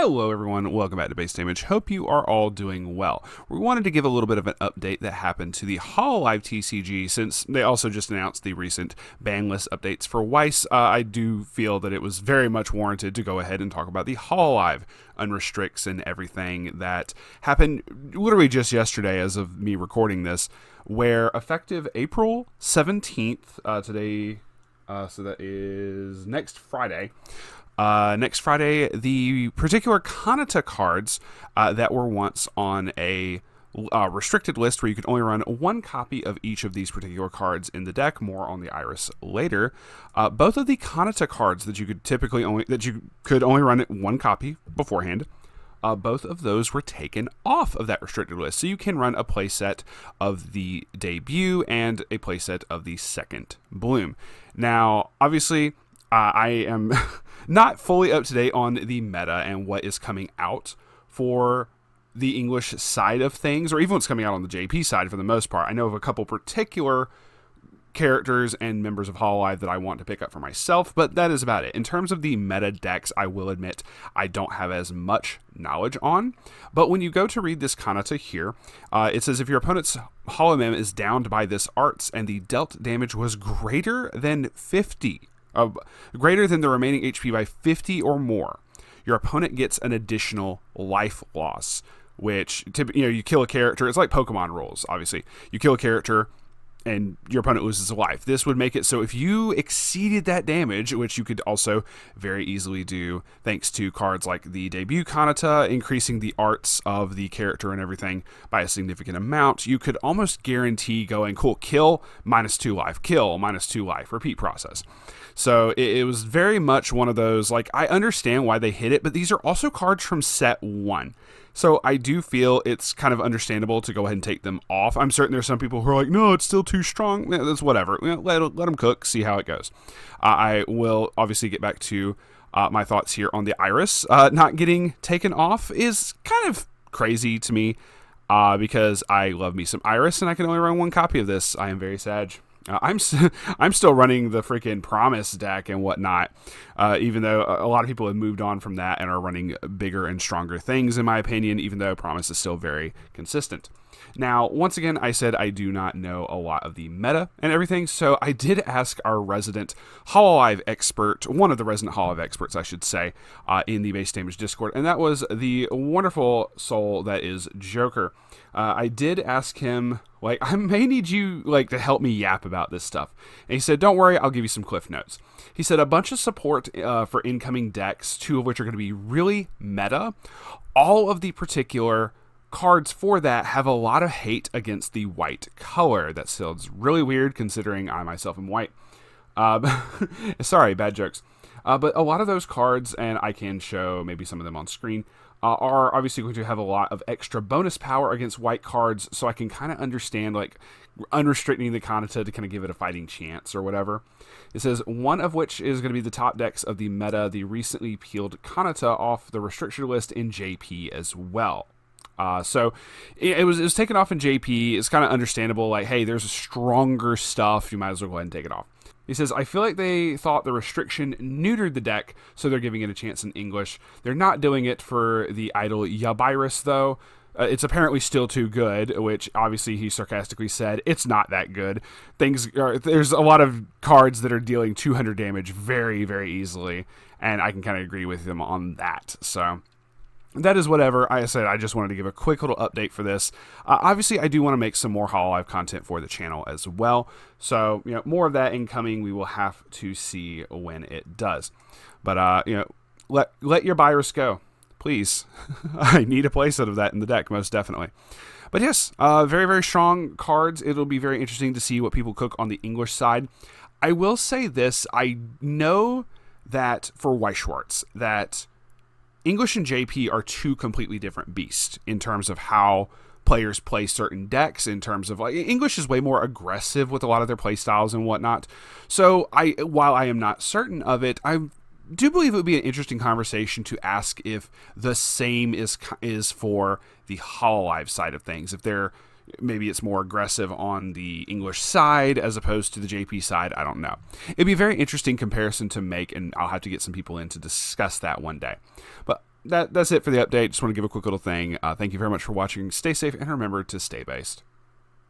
Hello everyone, welcome back to Base Damage. Hope you are all doing well. We wanted to give a little bit of an update that happened to the Hololive TCG since they also just announced the recent Banlist updates for Weiss. I do feel that it was very much warranted to go ahead and talk about the Hololive unrestricts and everything that happened literally just yesterday as of me recording this, where effective April 17th, today, so that is next Friday, the particular Kanata cards that were once on a restricted list where you could only run one copy of each of these particular cards in the deck, more on the IRyS later. Both of the Kanata cards that you could only run one copy beforehand, both of those were taken off of that restricted list. So you can run a playset of the debut and a playset of the second bloom. Now, obviously, I am not fully up to date on the meta and what is coming out for the English side of things, or even what's coming out on the JP side for the most part. I know of a couple particular characters and members of Hololive that I want to pick up for myself, but that is about it. In terms of the meta decks, I will admit I don't have as much knowledge on, but when you go to read this Kanata here, it says if your opponent's Holomem is downed by this arts and the dealt damage was greater than 50, greater than the remaining HP by 50 or more, your opponent gets an additional life loss, which, you kill a character. It's like Pokemon rules, obviously. You kill a character and your opponent loses a life. This would make it so if you exceeded that damage, which you could also very easily do thanks to cards like the debut Kanata, increasing the arts of the character and everything by a significant amount, you could almost guarantee going, cool, kill, -2 life, kill, -2 life, repeat process. So it was very much one of those, like, I understand why they hit it, but these are also cards from set 1. So I do feel it's kind of understandable to go ahead and take them off. I'm certain there's some people who are like, no, it's still too strong. Yeah, that's whatever. Let them cook, see how it goes. I will obviously get back to my thoughts here on the IRyS. Not getting taken off is kind of crazy to me because I love me some IRyS and I can only run one copy of this. I am very sad. I'm still running the freaking Promise deck and whatnot, even though a lot of people have moved on from that and are running bigger and stronger things, in my opinion, even though Promise is still very consistent. Now, once again, I said I do not know a lot of the meta and everything, so I did ask our resident Hololive expert, one of the resident Hololive experts, I should say, in the Base Damage Discord, and that was the wonderful soul that is Joker. I did ask him, I may need you, to help me yap about this stuff. And he said, don't worry, I'll give you some cliff notes. He said a bunch of support for incoming decks, 2 of which are going to be really meta. All of the particular cards for that have a lot of hate against the white color. That sounds really weird considering I myself am white. Sorry, bad jokes. But a lot of those cards, and I can show maybe some of them on screen, are obviously going to have a lot of extra bonus power against white cards, so I can kind of understand, unrestricting the Kanata to kind of give it a fighting chance or whatever. It says, one of which is going to be the top decks of the meta, the recently peeled Kanata off the restriction list in JP as well. So it was taken off in JP. It's kind of understandable, hey, there's stronger stuff, you might as well go ahead and take it off. He says, I feel like they thought the restriction neutered the deck, so they're giving it a chance in English. They're not doing it for the idle IRyS, though. It's apparently still too good, which obviously he sarcastically said, it's not that good. There's a lot of cards that are dealing 200 damage very, very easily, and I can kind of agree with him on that. So that is whatever. I said I just wanted to give a quick little update for this. Obviously, I do want to make some more Hololive content for the channel as well. So, more of that incoming. We will have to see when it does. But, let your IRyS go, please. I need a playset of that in the deck, most definitely. But yes, very, very strong cards. It'll be very interesting to see what people cook on the English side. I will say this. I know that for Weiss Schwarz, that English and JP are 2 completely different beasts in terms of how players play certain decks, in terms of English is way more aggressive with a lot of their play styles and whatnot. So while I am not certain of it, I do believe it would be an interesting conversation to ask if the same is for the Hololive side of things. If maybe it's more aggressive on the English side as opposed to the JP side. I don't know. It'd be a very interesting comparison to make, and I'll have to get some people in to discuss that one day. But that's it for the update. Just want to give a quick little thing. Thank you very much for watching. Stay safe and remember to stay based.